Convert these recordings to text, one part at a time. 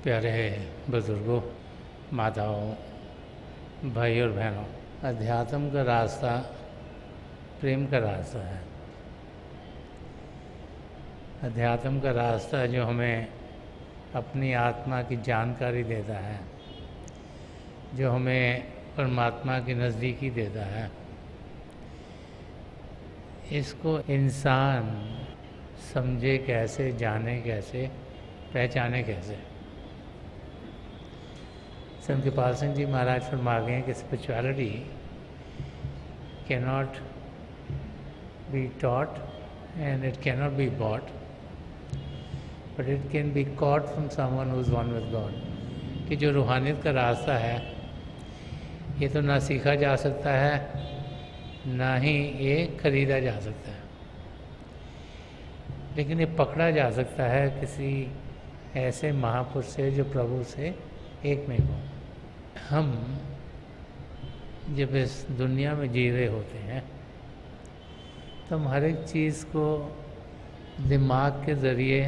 प्यारे बुजुर्गों, माताओं, भाई और बहनों, अध्यात्म का रास्ता प्रेम का रास्ता है। अध्यात्म का रास्ता जो हमें अपनी आत्मा की जानकारी देता है, जो हमें परमात्मा की नज़दीकी देता है, इसको इंसान समझे कैसे, जाने कैसे, पहचाने कैसे। संत कृपाल सिंह जी महाराज फरमा गए कि spirituality can not be taught and it can not be bought, but it can be caught from someone who is one with God. कि जो रूहानियत का रास्ता है, ये तो ना सीखा जा सकता है, ना ही ये खरीदा जा सकता है, लेकिन ये पकड़ा जा सकता है किसी ऐसे महापुरुष से जो प्रभु से एक में हो। हम जब इस दुनिया में जी रहे होते हैं तो हम हर एक चीज़ को दिमाग के ज़रिए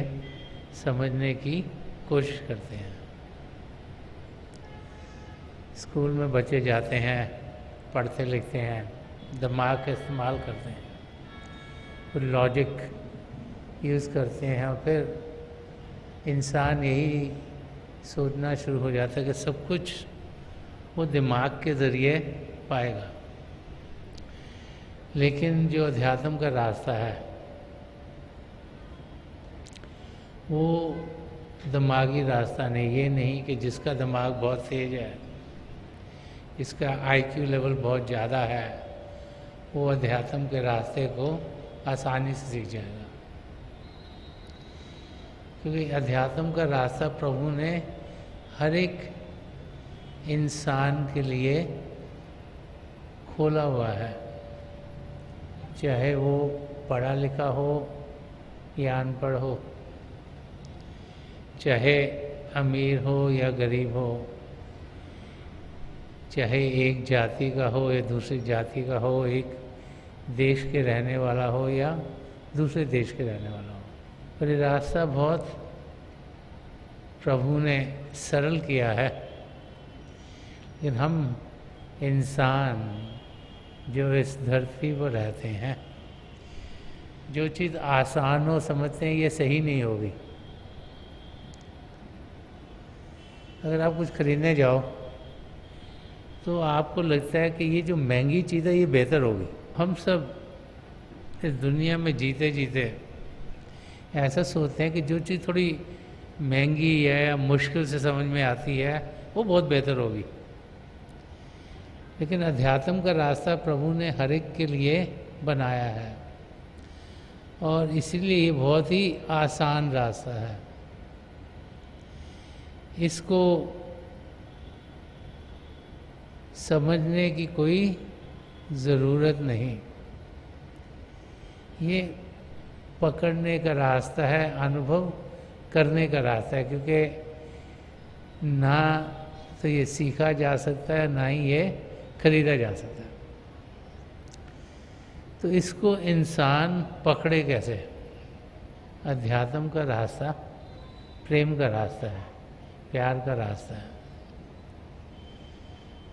समझने की कोशिश करते हैं। स्कूल में बच्चे जाते हैं, पढ़ते लिखते हैं, दिमाग का इस्तेमाल करते हैं, फिर लॉजिक यूज़ करते हैं और फिर इंसान यही सोचना शुरू हो जाता है कि सब कुछ वो दिमाग के ज़रिए पाएगा। लेकिन जो अध्यात्म का रास्ता है वो दिमागी रास्ता नहीं। ये नहीं कि जिसका दिमाग बहुत तेज है, इसका आईक्यू लेवल बहुत ज़्यादा है, वो अध्यात्म के रास्ते को आसानी से सीख जाएगा। क्योंकि अध्यात्म का रास्ता प्रभु ने हर एक इंसान के लिए खोला हुआ है, चाहे वो पढ़ा लिखा हो या अनपढ़ हो, चाहे अमीर हो या गरीब हो, चाहे एक जाति का हो या दूसरी जाति का हो, एक देश के रहने वाला हो या दूसरे देश के रहने वाला हो। पर ये रास्ता बहुत प्रभु ने सरल किया है। लेकिन हम इंसान जो इस धरती पर रहते हैं, जो चीज़ आसान हो समझते हैं ये सही नहीं होगी। अगर आप कुछ खरीदने जाओ तो आपको लगता है कि ये जो महंगी चीज़ है ये बेहतर होगी। हम सब इस दुनिया में जीते जीते ऐसा सोचते हैं कि जो चीज़ थोड़ी महंगी है या मुश्किल से समझ में आती है वो बहुत बेहतर होगी। लेकिन अध्यात्म का रास्ता प्रभु ने हर एक के लिए बनाया है और इसीलिए ये बहुत ही आसान रास्ता है। इसको समझने की कोई ज़रूरत नहीं। ये पकड़ने का रास्ता है, अनुभव करने का रास्ता है। क्योंकि ना तो ये सीखा जा सकता है, ना ही ये खरीदा जा सकता है। तो इसको इंसान पकड़े कैसे? अध्यात्म का रास्ता प्रेम का रास्ता है, प्यार का रास्ता है।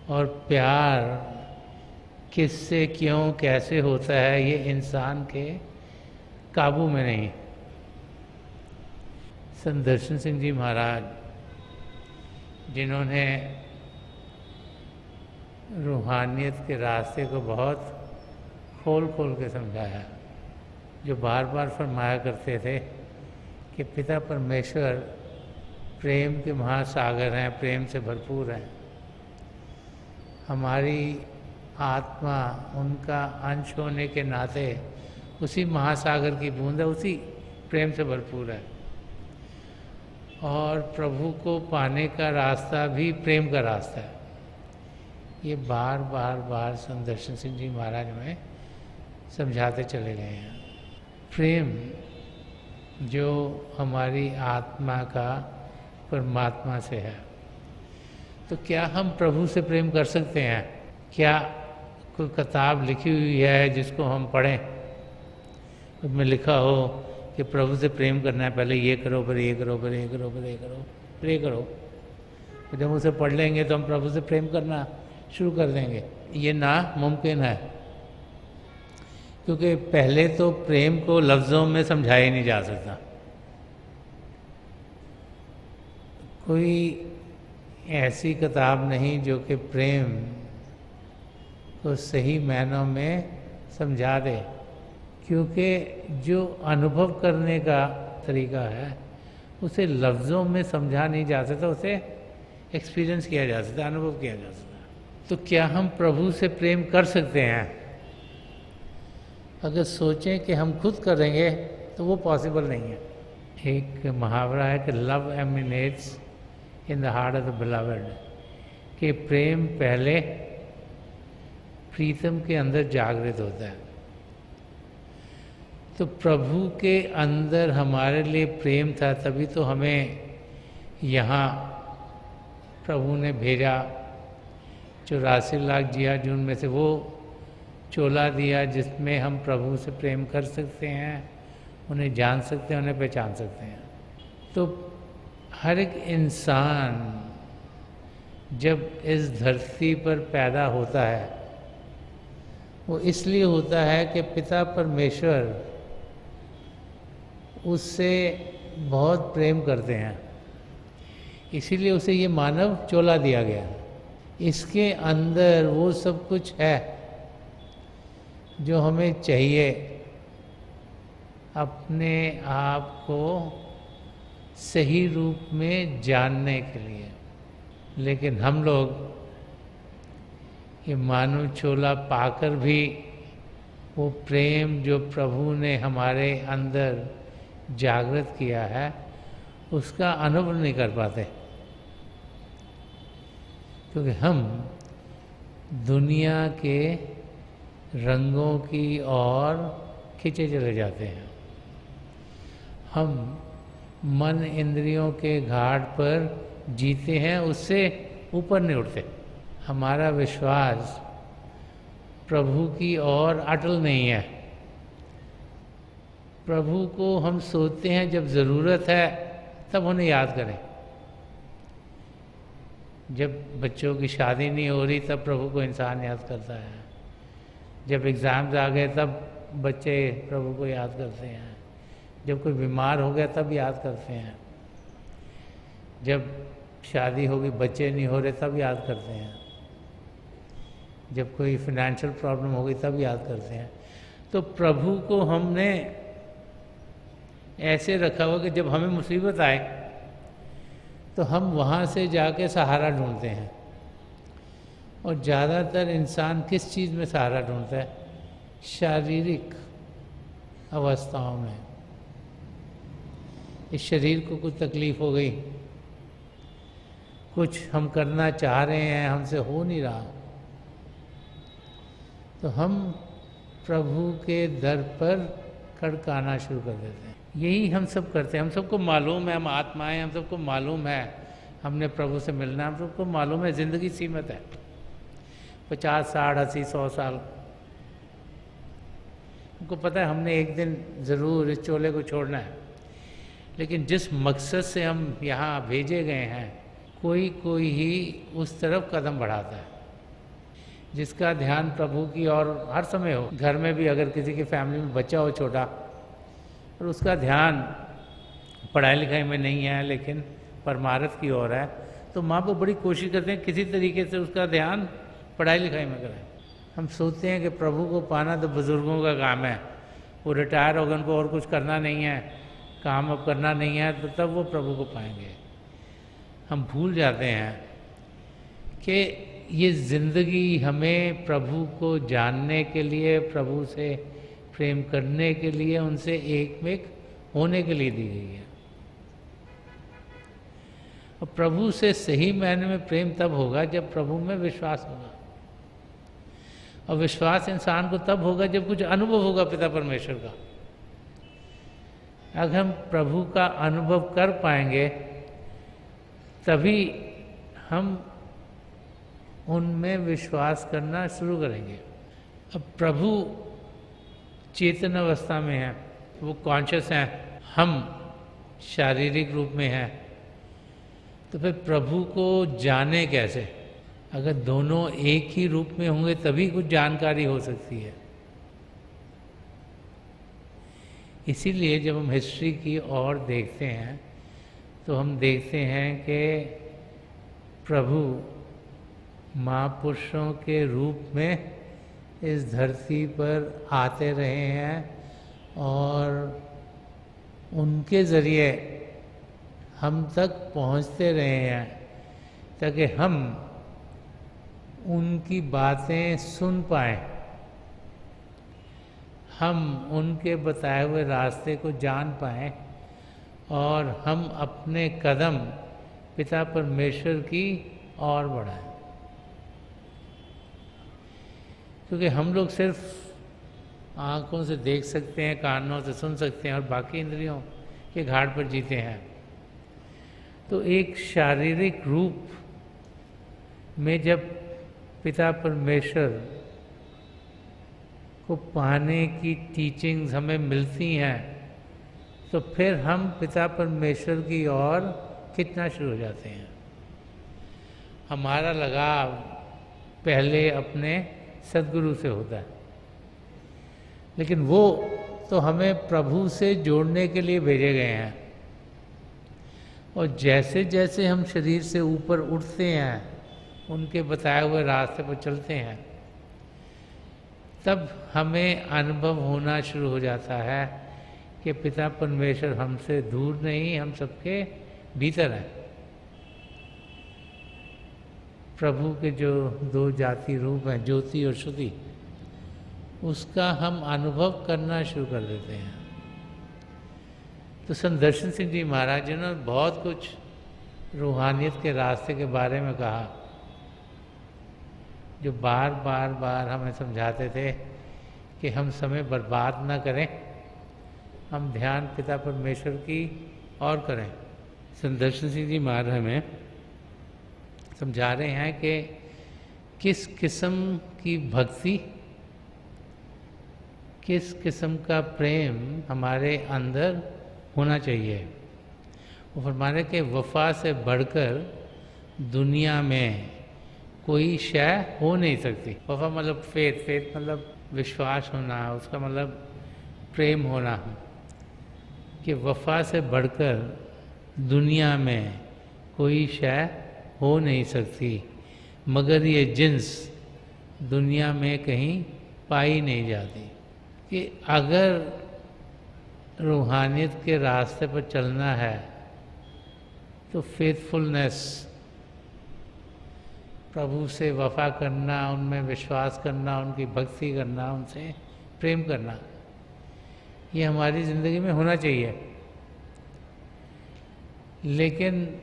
और प्यार किससे, क्यों, कैसे होता है ये इंसान के काबू में नहीं। संत दर्शन सिंह जी महाराज, जिन्होंने रूहानियत के रास्ते को बहुत खोल खोल के समझाया, जो बार बार फरमाया करते थे कि पिता परमेश्वर प्रेम के महासागर हैं, प्रेम से भरपूर हैं। हमारी आत्मा उनका अंश होने के नाते उसी महासागर की बूंद है, उसी प्रेम से भरपूर है। और प्रभु को पाने का रास्ता भी प्रेम का रास्ता है। ये बार बार बार संत दर्शन सिंह जी महाराज में समझाते चले गए हैं। प्रेम जो हमारी आत्मा का परमात्मा से है, तो क्या हम प्रभु से प्रेम कर सकते हैं? क्या कोई किताब लिखी हुई है जिसको हम पढ़ें, उसमें लिखा हो कि प्रभु से प्रेम करना है, पहले ये करो, फिर ये करो, फिर ये करो, फिर ये करो, प्रे करो। तो जब उसे पढ़ लेंगे तो हम प्रभु से प्रेम करना शुरू कर देंगे। ये नामुमकिन है, क्योंकि पहले तो प्रेम को लफ्ज़ों में समझाया ही नहीं जा सकता। कोई ऐसी किताब नहीं जो कि प्रेम को सही मायनों में समझा दे, क्योंकि जो अनुभव करने का तरीका है उसे लफ्ज़ों में समझा नहीं जा सकता, उसे एक्सपीरियंस किया जा सकता, अनुभव किया जा सकता। तो क्या हम प्रभु से प्रेम कर सकते हैं? अगर सोचें कि हम खुद करेंगे तो वो पॉसिबल नहीं है। एक मुहावरा है कि love emanates in the heart of the beloved, कि प्रेम पहले प्रीतम के अंदर जागृत होता है। तो प्रभु के अंदर हमारे लिए प्रेम था, तभी तो हमें यहाँ प्रभु ने भेजा। 84 लाख जिया जून में से वो चोला दिया जिसमें हम प्रभु से प्रेम कर सकते हैं, उन्हें जान सकते हैं, उन्हें पहचान सकते हैं। तो हर एक इंसान जब इस धरती पर पैदा होता है वो इसलिए होता है कि पिता परमेश्वर उससे बहुत प्रेम करते हैं, इसीलिए उसे ये मानव चोला दिया गया। इसके अंदर वो सब कुछ है जो हमें चाहिए अपने आप को सही रूप में जानने के लिए। लेकिन हम लोग ये मानव चोला पाकर भी वो प्रेम जो प्रभु ने हमारे अंदर जागृत किया है उसका अनुभव नहीं कर पाते, क्योंकि हम दुनिया के रंगों की ओर खींचे चले जाते हैं। हम मन इंद्रियों के घाट पर जीते हैं, उससे ऊपर नहीं उठते। हमारा विश्वास प्रभु की ओर अटल नहीं है। प्रभु को हम सोचते हैं जब ज़रूरत है तब उन्हें याद करें। जब बच्चों की शादी नहीं हो रही तब प्रभु को इंसान याद करता है। जब एग्ज़ाम्स आ गए तब बच्चे प्रभु को याद करते हैं। जब कोई बीमार हो गया तब याद करते हैं। जब शादी हो गई बच्चे नहीं हो रहे तब याद करते हैं। जब कोई फिनेंशियल प्रॉब्लम हो गई तब याद करते हैं। तो प्रभु को हमने ऐसे रखा हुआ कि जब हमें मुसीबत आए तो हम वहाँ से जाके सहारा ढूंढते हैं। और ज़्यादातर इंसान किस चीज़ में सहारा ढूंढता है? शारीरिक अवस्थाओं में। इस शरीर को कुछ तकलीफ़ हो गई, कुछ हम करना चाह रहे हैं, हमसे हो नहीं रहा, तो हम प्रभु के दर पर खड़काना शुरू कर देते हैं। यही हम सब करते हैं। हम सबको मालूम है हम आत्माएं, हम सबको मालूम है हमने प्रभु से मिलना है, हम सबको मालूम है ज़िंदगी सीमित है, 50, 60, 80, 100 साल। हमको पता है हमने एक दिन ज़रूर इस चोले को छोड़ना है, लेकिन जिस मकसद से हम यहाँ भेजे गए हैं कोई कोई ही उस तरफ कदम बढ़ाता है, जिसका ध्यान प्रभु की और हर समय हो। घर में भी अगर किसी की फैमिली में बच्चा हो छोटा और उसका ध्यान पढ़ाई लिखाई में नहीं है लेकिन परमार्थ की ओर है, तो माँ बाप बड़ी कोशिश करते हैं किसी तरीके से उसका ध्यान पढ़ाई लिखाई में करें। हम सोचते हैं कि प्रभु को पाना तो बुज़ुर्गों का काम है, वो रिटायर हो गए, उनको और कुछ करना नहीं है, काम अब करना नहीं है, तो तब वो प्रभु को पाएंगे। हम भूल जाते हैं कि ये ज़िंदगी हमें प्रभु को जानने के लिए, प्रभु से प्रेम करने के लिए, उनसे एक में एक होने के लिए दी गई है। और प्रभु से सही मायने में प्रेम तब होगा जब प्रभु में विश्वास होगा, और विश्वास इंसान को तब होगा जब कुछ अनुभव होगा पिता परमेश्वर का। अगर हम प्रभु का अनुभव कर पाएंगे तभी हम उनमें विश्वास करना शुरू करेंगे। अब प्रभु चेतन अवस्था में है, वो कॉन्शियस हैं, हम शारीरिक रूप में हैं, तो फिर प्रभु को जाने कैसे? अगर दोनों एक ही रूप में होंगे तभी कुछ जानकारी हो सकती है। इसीलिए जब हम हिस्ट्री की ओर देखते हैं तो हम देखते हैं कि प्रभु महापुरुषों के रूप में इस धरती पर आते रहे हैं और उनके ज़रिए हम तक पहुंचते रहे हैं ताकि हम उनकी बातें सुन पाएं, हम उनके बताए हुए रास्ते को जान पाएं और हम अपने कदम पिता परमेश्वर की ओर बढ़ाएं। क्योंकि हम लोग सिर्फ आँखों से देख सकते हैं, कानों से सुन सकते हैं और बाकी इंद्रियों के घाट पर जीते हैं। तो एक शारीरिक रूप में जब पिता परमेश्वर को पाने की टीचिंग्स हमें मिलती हैं तो फिर हम पिता परमेश्वर की ओर खिंचना शुरू हो जाते हैं। हमारा लगाव पहले अपने सद्गुरु से होता है, लेकिन वो तो हमें प्रभु से जोड़ने के लिए भेजे गए हैं। और जैसे जैसे हम शरीर से ऊपर उठते हैं, उनके बताए हुए रास्ते पर चलते हैं, तब हमें अनुभव होना शुरू हो जाता है कि पिता परमेश्वर हमसे दूर नहीं, हम सबके भीतर है। प्रभु के जो दो जाति रूप हैं, ज्योति और श्रुति, उसका हम अनुभव करना शुरू कर देते हैं। तो संत दर्शन सिंह जी महाराज जी ने बहुत कुछ रूहानियत के रास्ते के बारे में कहा, जो बार बार हमें समझाते थे कि हम समय बर्बाद ना करें, हम ध्यान पिता परमेश्वर की और करें। संत दर्शन सिंह जी महाराज हमें समझा रहे हैं कि किस किस्म की भक्ति, किस किस्म का प्रेम हमारे अंदर होना चाहिए। वो फरमा रहे कि वफा से बढ़कर दुनिया में कोई शय हो नहीं सकती। वफा मतलब फेथ मतलब विश्वास होना, उसका मतलब प्रेम होना, कि वफा से बढ़कर दुनिया में कोई शय हो नहीं सकती, मगर ये जिन्स दुनिया में कहीं पाई नहीं जाती। कि अगर रूहानियत के रास्ते पर चलना है तो फेथफुलनेस, प्रभु से वफा करना, उनमें विश्वास करना, उनकी भक्ति करना, उनसे प्रेम करना, ये हमारी ज़िंदगी में होना चाहिए। लेकिन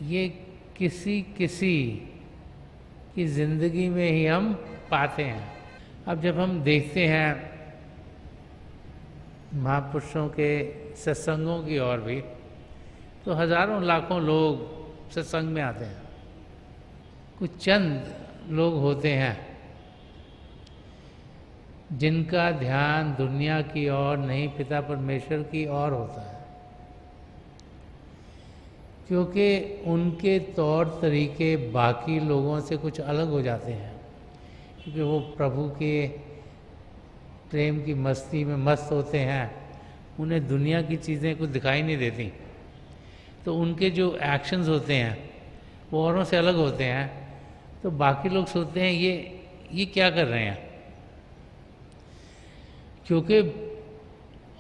ये किसी की ज़िंदगी में ही हम पाते हैं। अब जब हम देखते हैं महापुरुषों के सत्संगों की ओर भी, तो हजारों लाखों लोग सत्संग में आते हैं। कुछ चंद लोग होते हैं जिनका ध्यान दुनिया की ओर नहीं, पिता परमेश्वर की ओर होता है, क्योंकि उनके तौर तरीके बाकी लोगों से कुछ अलग हो जाते हैं। क्योंकि वो प्रभु के प्रेम की मस्ती में मस्त होते हैं, उन्हें दुनिया की चीज़ें कुछ दिखाई नहीं देती, तो उनके जो एक्शंस होते हैं वो औरों से अलग होते हैं। तो बाकी लोग सोचते हैं ये क्या कर रहे हैं, क्योंकि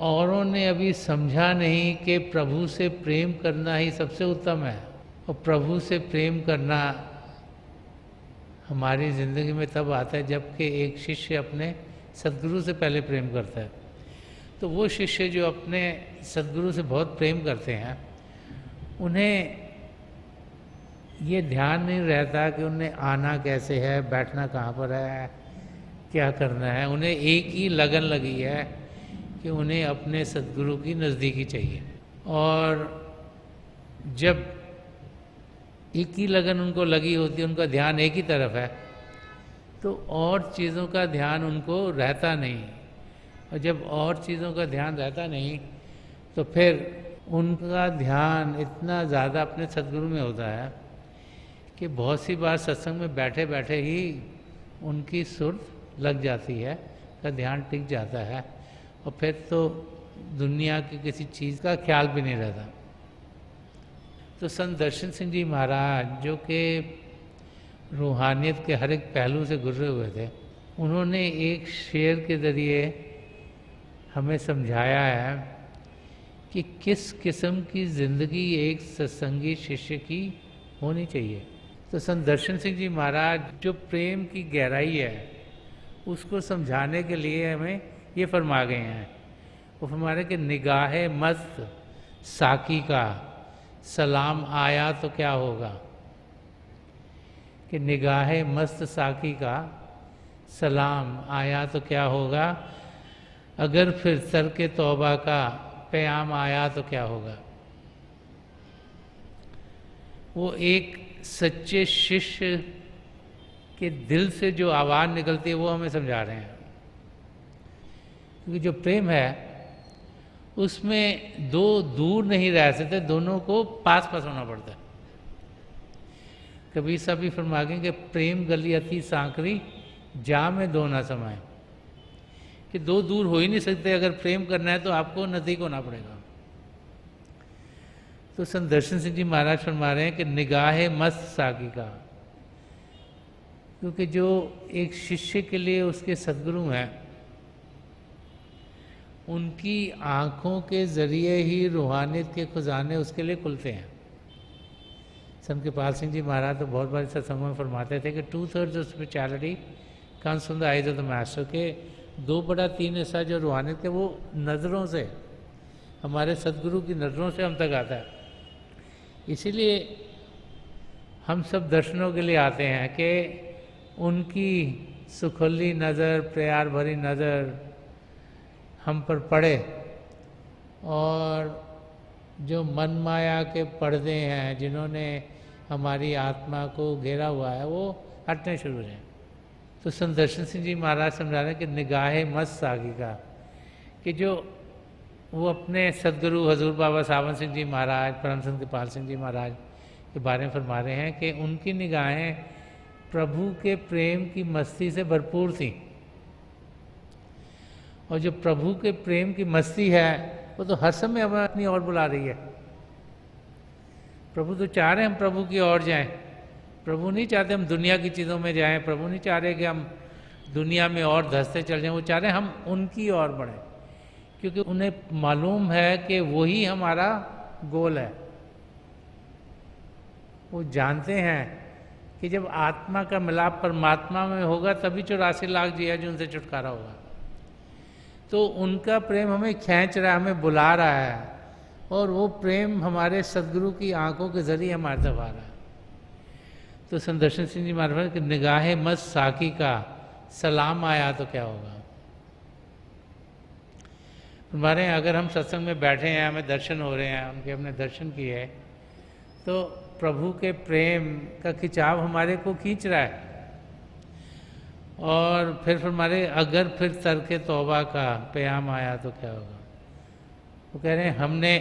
औरों ने अभी समझा नहीं कि प्रभु से प्रेम करना ही सबसे उत्तम है। और प्रभु से प्रेम करना हमारी ज़िंदगी में तब आता है जबकि एक शिष्य अपने सद्गुरु से पहले प्रेम करता है। तो वो शिष्य जो अपने सद्गुरु से बहुत प्रेम करते हैं, उन्हें ये ध्यान नहीं रहता कि उन्हें आना कैसे है, बैठना कहाँ पर है, क्या करना है। उन्हें एक ही लगन लगी है कि उन्हें अपने सद्गुरु की नज़दीकी चाहिए। और जब एक ही लगन उनको लगी होती है, उनका ध्यान एक ही तरफ है, तो और चीज़ों का ध्यान उनको रहता नहीं। और जब और चीज़ों का ध्यान रहता नहीं तो फिर उनका ध्यान इतना ज़्यादा अपने सदगुरु में होता है कि बहुत सी बार सत्संग में बैठे बैठे ही उनकी सुर लग जाती है, का ध्यान टिक जाता है और फिर तो दुनिया की किसी चीज़ का ख्याल भी नहीं रहता। तो संत दर्शन सिंह जी महाराज जो कि रूहानियत के हर एक पहलू से गुजरे हुए थे, उन्होंने एक शेर के ज़रिए हमें समझाया है कि किस किस्म की ज़िंदगी एक सत्संगी शिष्य की होनी चाहिए। तो संत दर्शन सिंह जी महाराज जो प्रेम की गहराई है उसको समझाने के लिए हमें ये फरमा गए हैं। वो फरमा रहे कि निगाहे मस्त साकी का सलाम आया तो क्या होगा, कि निगाहे मस्त साकी का सलाम आया तो क्या होगा, अगर फिर सर के तौबा का प्याम आया तो क्या होगा। वो एक सच्चे शिष्य के दिल से जो आवाज़ निकलती है वो हमें समझा रहे हैं। क्योंकि जो प्रेम है उसमें दो दूर नहीं रह सकते, दोनों को पास पास होना पड़ता है। कबीर साहब भी फरमा गए कि प्रेम गली अति सांकरी जा में दो ना समाए, कि दो दूर हो ही नहीं सकते। अगर प्रेम करना है तो आपको नज़दीक होना पड़ेगा। तो संत दर्शन सिंह जी महाराज फरमा रहे हैं कि निगाहे मस्त साकी का, क्योंकि जो एक शिष्य के लिए उसके सद्गुरु हैं उनकी आँखों के ज़रिए ही रूहानियत के खजाने उसके लिए खुलते हैं। संत कृपाल सिंह जी महाराज तो बहुत बार सत्संगों में फरमाते थे कि 2/3 of spirituality comes from the eyes of the master, के 2/3 ऐसा जो रूहानियत के वो नज़रों से, हमारे सदगुरु की नज़रों से हम तक आता है। इसीलिए हम सब दर्शनों के लिए आते हैं कि उनकी सुखली नज़र, प्यार भरी नज़र हम पर पड़े और जो मन माया के पर्दे हैं जिन्होंने हमारी आत्मा को घेरा हुआ है वो हटने शुरू हो जाए। तो संत दर्शन सिंह जी महाराज समझा रहे हैं कि निगाहे मस्त सागी का, कि जो वो अपने सदगुरु हजूर बाबा सावन सिंह जी महाराज, परम संत कृपाल सिंह जी महाराज के बारे में फरमा रहे हैं कि उनकी निगाहें प्रभु के प्रेम की मस्ती से भरपूर थी। और जो प्रभु के प्रेम की मस्ती है वो तो हर समय हमें अपनी ओर बुला रही है। प्रभु तो चाह रहे हैं हम प्रभु की ओर जाएं। प्रभु नहीं चाहते हम दुनिया की चीज़ों में जाएं। प्रभु नहीं चाह रहे कि हम दुनिया में और धंसते चल जाएं। वो चाह रहे हैं हम उनकी ओर बढ़ें, क्योंकि उन्हें मालूम है कि वही हमारा गोल है। वो जानते हैं कि जब आत्मा का मिलाप परमात्मा में होगा तभी 84 लाख जिया जो उनसे छुटकारा होगा। तो उनका प्रेम हमें खींच रहा है, हमें बुला रहा है, और वो प्रेम हमारे सदगुरु की आंखों के जरिए हमारे तक आ रहा है। तो संत दर्शन सिंह जी महाराज कि निगाहे मस्त साकी का सलाम आया तो क्या होगा। हमारे अगर हम सत्संग में बैठे हैं, हमें दर्शन हो रहे हैं, उनके हमने दर्शन किए, तो प्रभु के प्रेम का खिंचाव हमारे को खींच रहा है। और फिर हमारे अगर फिर तरके तौबा का प्याम आया तो क्या होगा। वो कह रहे हैं हमने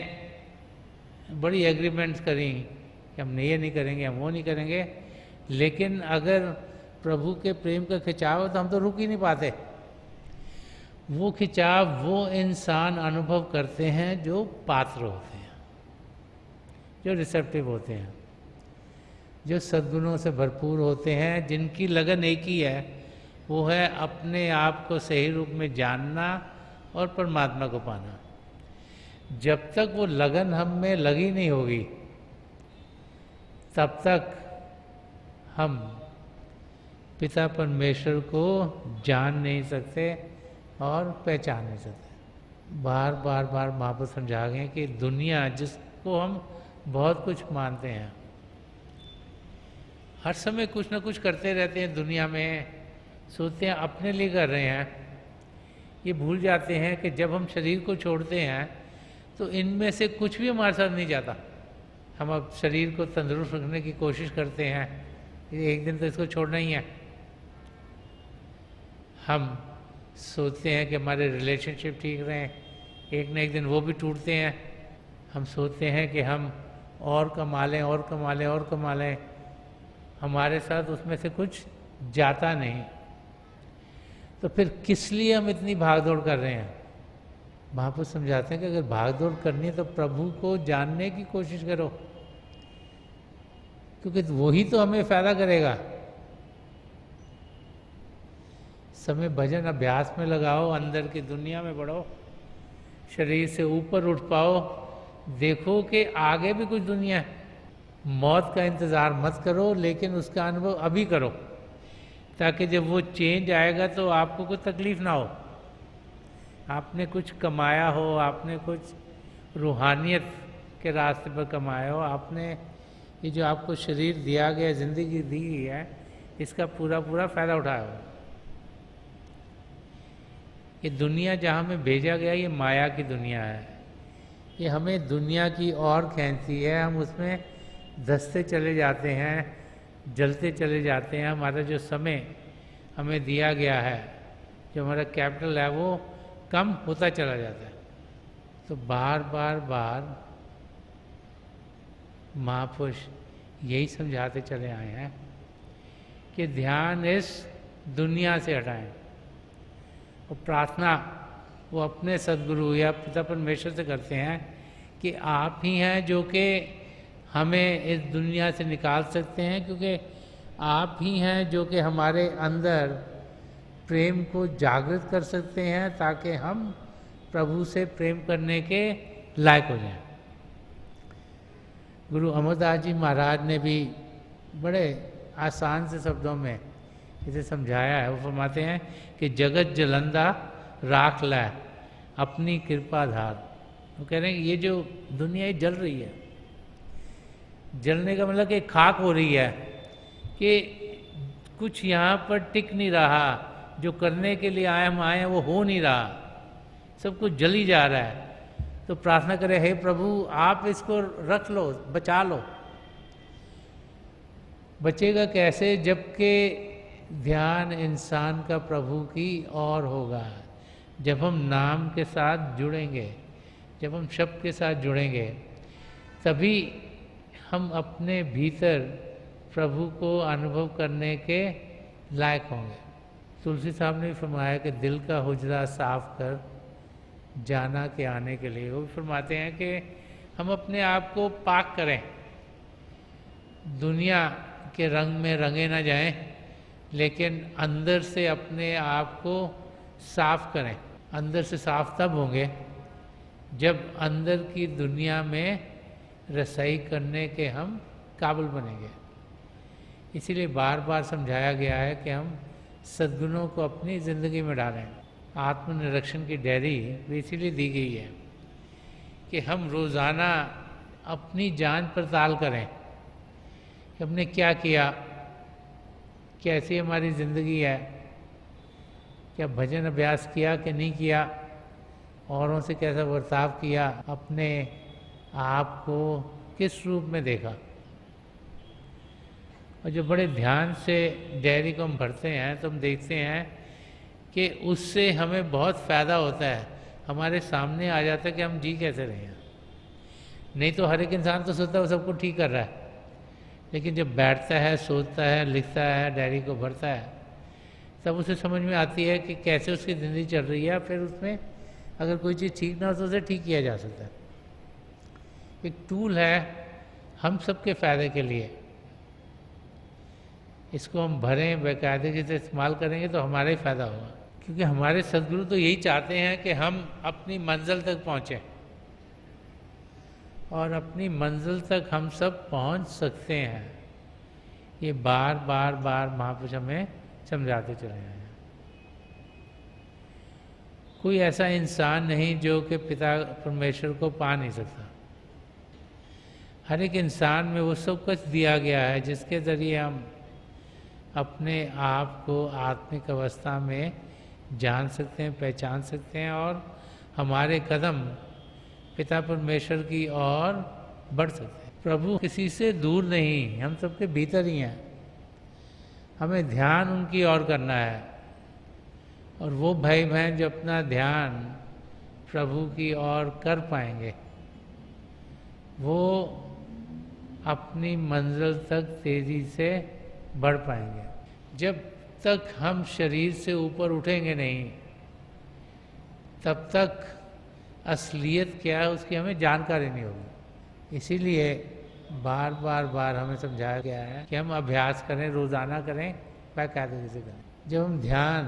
बड़ी एग्रीमेंट्स करी कि हम ये नहीं करेंगे, हम वो नहीं करेंगे, लेकिन अगर प्रभु के प्रेम का खिंचाव हो तो हम तो रुक ही नहीं पाते। वो खिंचाव वो इंसान अनुभव करते हैं जो पात्र होते हैं, जो रिसेप्टिव होते हैं, जो सद्गुणों से भरपूर होते हैं, जिनकी लगन एक ही है, वो है अपने आप को सही रूप में जानना और परमात्मा को पाना। जब तक वो लगन हम में लगी नहीं होगी तब तक हम पिता परमेश्वर को जान नहीं सकते और पहचान नहीं सकते। बार बार महापुरुष समझा गए कि दुनिया जिसको हम बहुत कुछ मानते हैं, हर समय कुछ ना कुछ करते रहते हैं दुनिया में, सोचते हैं अपने लिए कर रहे हैं। ये भूल जाते हैं कि जब हम शरीर को छोड़ते हैं तो इनमें से कुछ भी हमारे साथ नहीं जाता। हम अब शरीर को तंदुरुस्त रखने की कोशिश करते हैं, एक दिन तो इसको छोड़ना ही है। हम सोचते हैं कि हमारे रिलेशनशिप ठीक रहें, एक न एक दिन वो भी टूटते हैं। हम सोचते हैं कि हम और कमा लें और कमा लें और कमा लें, हमारे साथ उसमें से कुछ जाता नहीं। तो फिर किस लिए हम इतनी भागदौड़ कर रहे हैं? महापुरुष समझाते हैं कि अगर भागदौड़ करनी है तो प्रभु को जानने की कोशिश करो, क्योंकि वही तो हमें फायदा करेगा। समय भजन अभ्यास में लगाओ, अंदर की दुनिया में बढ़ो, शरीर से ऊपर उठ पाओ, देखो कि आगे भी कुछ दुनिया है। मौत का इंतज़ार मत करो, लेकिन उसका अनुभव अभी करो, ताकि जब वो चेंज आएगा तो आपको कोई तकलीफ ना हो। आपने कुछ कमाया हो, आपने कुछ रूहानियत के रास्ते पर कमाया हो, आपने ये जो आपको शरीर दिया गया, ज़िंदगी दी गई है, इसका पूरा पूरा फ़ायदा उठाया हो। ये दुनिया जहाँ हमें भेजा गया, ये माया की दुनिया है। ये हमें दुनिया की ओर खींचती है, हम उसमें धंसते चले जाते हैं, जलते चले जाते हैं। हमारा जो समय हमें दिया गया है, जो हमारा कैपिटल है, वो कम होता चला जाता है। तो बार बार बार महापुरुष यही समझाते चले आए हैं कि ध्यान इस दुनिया से हटाएं और प्रार्थना वो अपने सद्गुरु या पिता परमेश्वर से करते हैं कि आप ही हैं जो कि हमें इस दुनिया से निकाल सकते हैं, क्योंकि आप ही हैं जो कि हमारे अंदर प्रेम को जागृत कर सकते हैं, ताकि हम प्रभु से प्रेम करने के लायक हो जाएं। गुरु अमरदास जी महाराज ने भी बड़े आसान से शब्दों में इसे समझाया है। वो फरमाते हैं कि जगत जलंदा राख लै अपनी कृपा धार। वो कह रहे हैं ये जो दुनिया जल रही है, जलने का मतलब कि खाक हो रही है, कि कुछ यहाँ पर टिक नहीं रहा, जो करने के लिए हम आए हैं वो हो नहीं रहा, सब कुछ जल ही जा रहा है। तो प्रार्थना करें, हे प्रभु आप इसको रख लो, बचा लो। बचेगा कैसे? जबकि ध्यान इंसान का प्रभु की ओर होगा, जब हम नाम के साथ जुड़ेंगे, जब हम शब्द के साथ जुड़ेंगे, तभी हम अपने भीतर प्रभु को अनुभव करने के लायक होंगे। तुलसी साहब ने भी फरमाया कि दिल का हुजरा साफ कर जाना के आने के लिए। वो भी फरमाते हैं कि हम अपने आप को पाक करें, दुनिया के रंग में रंगे ना जाएं, लेकिन अंदर से अपने आप को साफ करें। अंदर से साफ तब होंगे जब अंदर की दुनिया में रसाई करने के हम काबिल बनेंगे। इसीलिए बार बार समझाया गया है कि हम सद्गुणों को अपनी ज़िंदगी में डालें। आत्मनिरीक्षण की डायरी भी इसीलिए दी गई है कि हम रोज़ाना अपनी जांच पड़ताल करें कि हमने क्या किया, कैसी हमारी ज़िंदगी है, क्या भजन अभ्यास किया कि नहीं किया, औरों से कैसा बर्ताव किया, अपने आप को किस रूप में देखा। और जो बड़े ध्यान से डायरी को हम भरते हैं तो हम देखते हैं कि उससे हमें बहुत फ़ायदा होता है। हमारे सामने आ जाता है कि हम जी कैसे रहे हैं। नहीं तो हर एक इंसान तो सोचता है वो सबको ठीक कर रहा है, लेकिन जब बैठता है, सोचता है, लिखता है, डायरी को भरता है, तब उसे समझ में आती है कि कैसे उसकी ज़िंदगी चल रही है। फिर उसमें अगर कोई चीज़ ठीक ना हो तो उसे ठीक किया जा सकता है। एक टूल है हम सबके फ़ायदे के लिए। इसको हम भरें, बेकायदगी से इस्तेमाल करेंगे तो हमारा ही फ़ायदा होगा, क्योंकि हमारे सद्गुरु तो यही चाहते हैं कि हम अपनी मंजिल तक पहुँचें, और अपनी मंजिल तक हम सब पहुँच सकते हैं। ये बार बार बार महापुरुष हमें समझाते चले हैं। कोई ऐसा इंसान नहीं जो कि पिता परमेश्वर को पा नहीं सकता। हर एक इंसान में वो सब कुछ दिया गया है जिसके ज़रिए हम अपने आप को आत्मिक अवस्था में जान सकते हैं, पहचान सकते हैं, और हमारे कदम पिता परमेश्वर की ओर बढ़ सकते हैं। प्रभु किसी से दूर नहीं, हम सबके भीतर ही हैं। हमें ध्यान उनकी ओर करना है, और वो भाई बहन जो अपना ध्यान प्रभु की ओर कर पाएंगे, वो अपनी मंजिल तक तेजी से बढ़ पाएंगे। जब तक हम शरीर से ऊपर उठेंगे नहीं, तब तक असलियत क्या है उसकी हमें जानकारी नहीं होगी। इसीलिए बार बार बार हमें समझाया गया है कि हम अभ्यास करें, रोज़ाना करें, बाकायदगी से करें। जब हम ध्यान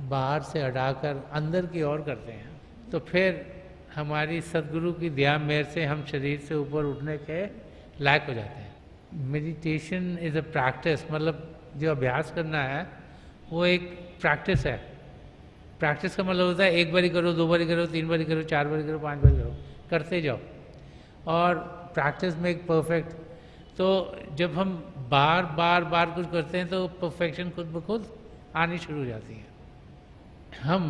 बाहर से हटाकर अंदर की ओर करते हैं तो फिर हमारी सदगुरु की ध्यान मेहर से हम शरीर से ऊपर उठने के लायक हो जाते हैं। मेडिटेशन इज़ अ प्रैक्टिस, मतलब जो अभ्यास करना है वो एक प्रैक्टिस है। प्रैक्टिस का मतलब होता है एक बारी करो, दो बारी करो, तीन बारी करो, चार बारी करो, पांच बारी करो, करते जाओ। और प्रैक्टिस में एक परफेक्ट, तो जब हम बार बार बार कुछ करते हैं तो परफेक्शन खुद ब खुद आनी शुरू हो जाती है। हम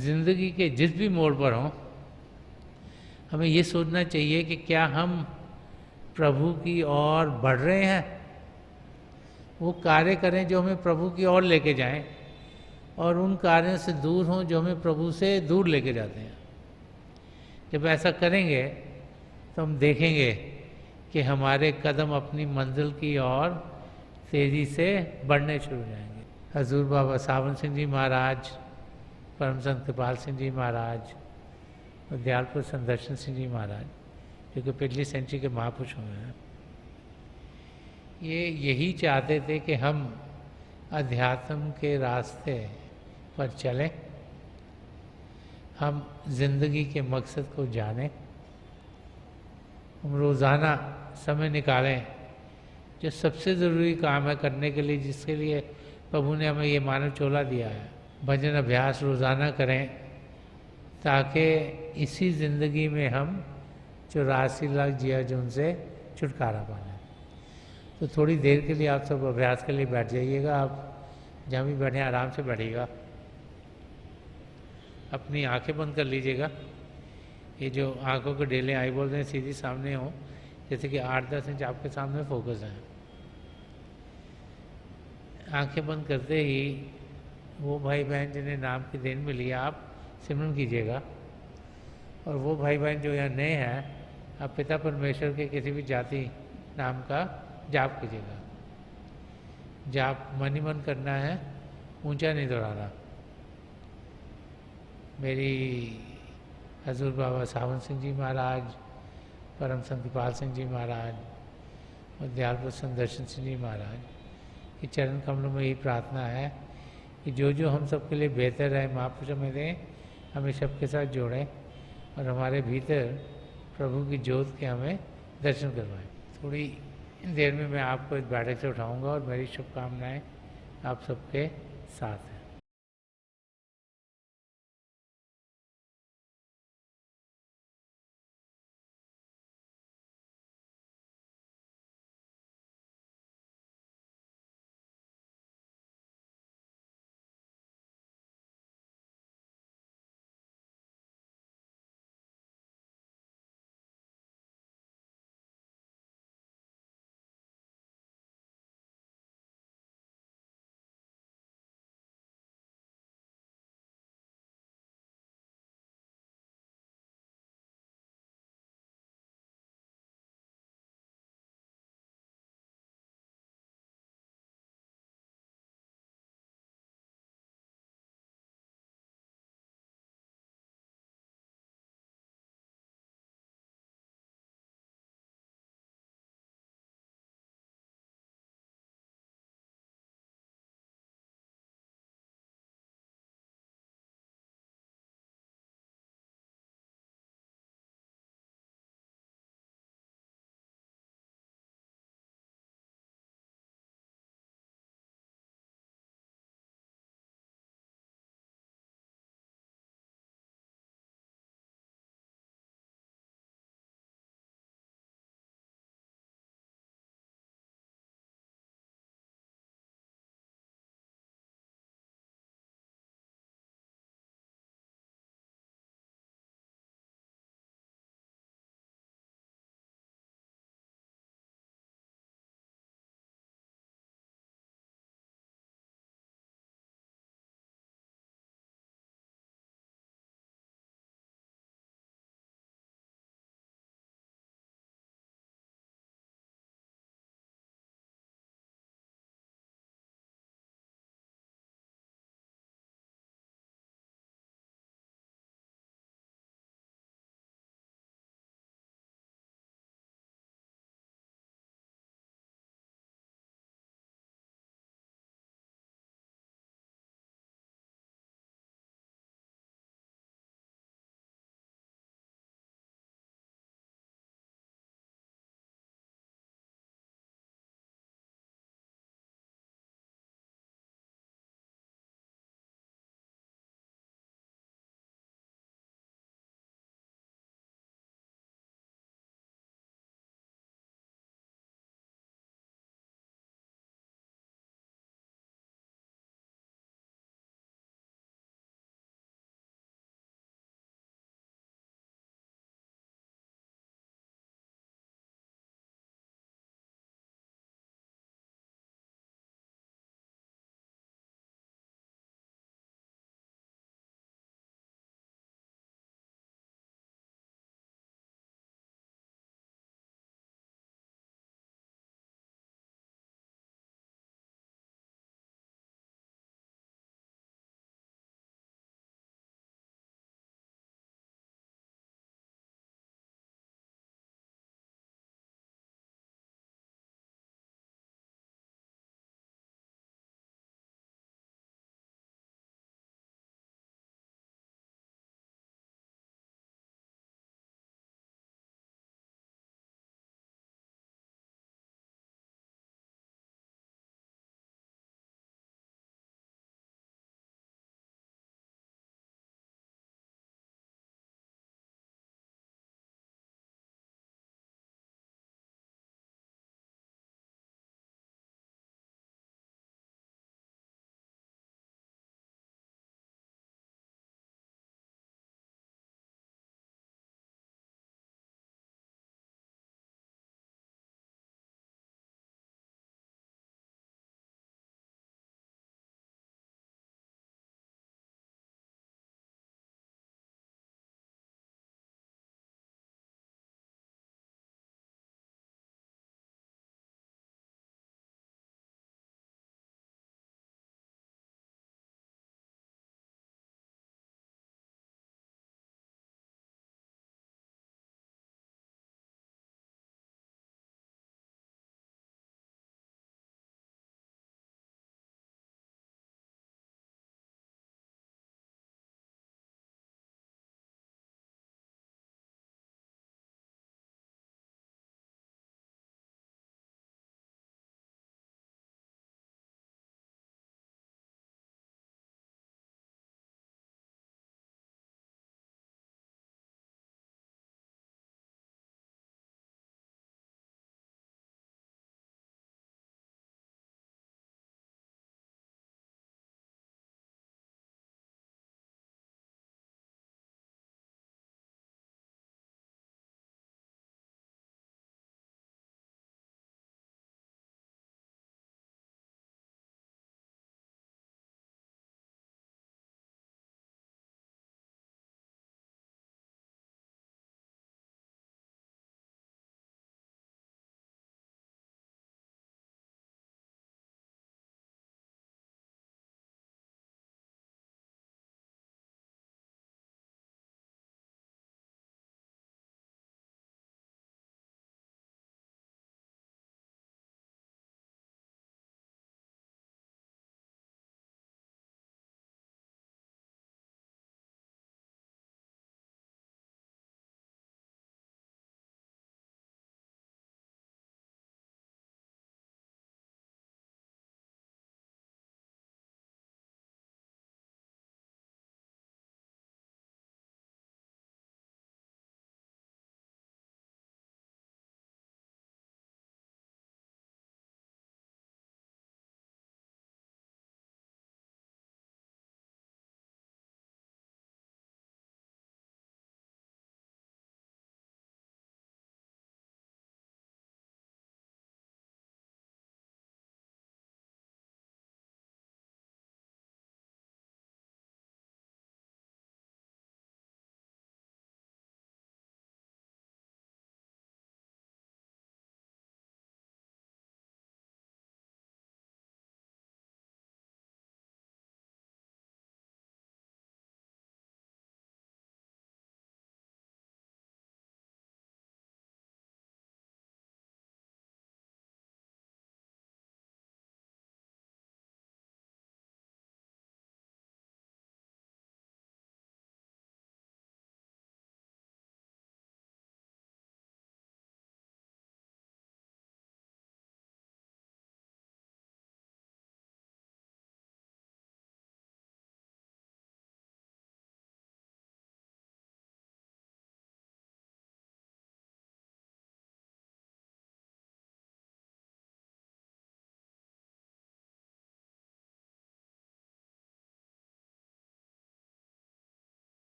जिंदगी के जिस भी मोड़ पर हों, हमें ये सोचना चाहिए कि क्या हम प्रभु की ओर बढ़ रहे हैं। वो कार्य करें जो हमें प्रभु की ओर लेके जाएं, और उन कार्यों से दूर हों जो हमें प्रभु से दूर लेके जाते हैं। जब ऐसा करेंगे तो हम देखेंगे कि हमारे कदम अपनी मंजिल की ओर तेज़ी से बढ़ने शुरू हो जाएंगे। हजूर बाबा सावन सिंह जी महाराज, परम संत कृपाल सिंह जी महाराज और दयालपुर संदर्शन सिंह जी महाराज, जो कि पिछली सेंचुरी के महापुरुष हुए हैं, ये यही चाहते थे कि हम अध्यात्म के रास्ते पर चलें, हम जिंदगी के मकसद को जानें, हम रोज़ाना समय निकालें जो सबसे ज़रूरी काम है करने के लिए, जिसके लिए प्रभु ने हमें ये मानव चोला दिया है। भजन अभ्यास रोज़ाना करें ताकि इसी ज़िंदगी में हम 84 लाख जिया जुन से छुटकारा पाएं। तो थोड़ी देर के लिए आप सब अभ्यास के लिए बैठ जाइएगा। आप जहाँ भी बैठे आराम से बैठिएगा, अपनी आंखें बंद कर लीजिएगा। ये जो आंखों के डेले आई बोलते हैं सीधी सामने हो, जैसे कि 8-10 इंच आपके सामने फोकस है। आंखें बंद करते ही वो भाई बहन जिन्हें नाम की देन मिली है, आप सिमरन कीजिएगा। और वो भाई बहन जो यहाँ नए हैं, आप पिता परमेश्वर के किसी भी जाति नाम का जाप कीजिएगा। जाप मन ही मन करना है, ऊंचा नहीं दोहराना। मेरी हजूर बाबा सावन सिंह जी महाराज, परम संत कृपाल सिंह जी महाराज और दयालपुर संदर्शन सिंह जी महाराज के चरण कमलों में यही प्रार्थना है कि जो जो हम सबके लिए बेहतर है महापुरुष में दें, हमें सबके साथ जोड़ें और हमारे भीतर प्रभु की ज्योत के हमें दर्शन करवाएं। थोड़ी देर में मैं आपको इस बैठक से उठाऊंगा और मेरी शुभकामनाएं आप सबके साथ हैं।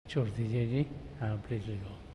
छोड़ दीजिए जी। हाँ प्लीज़ लिखो।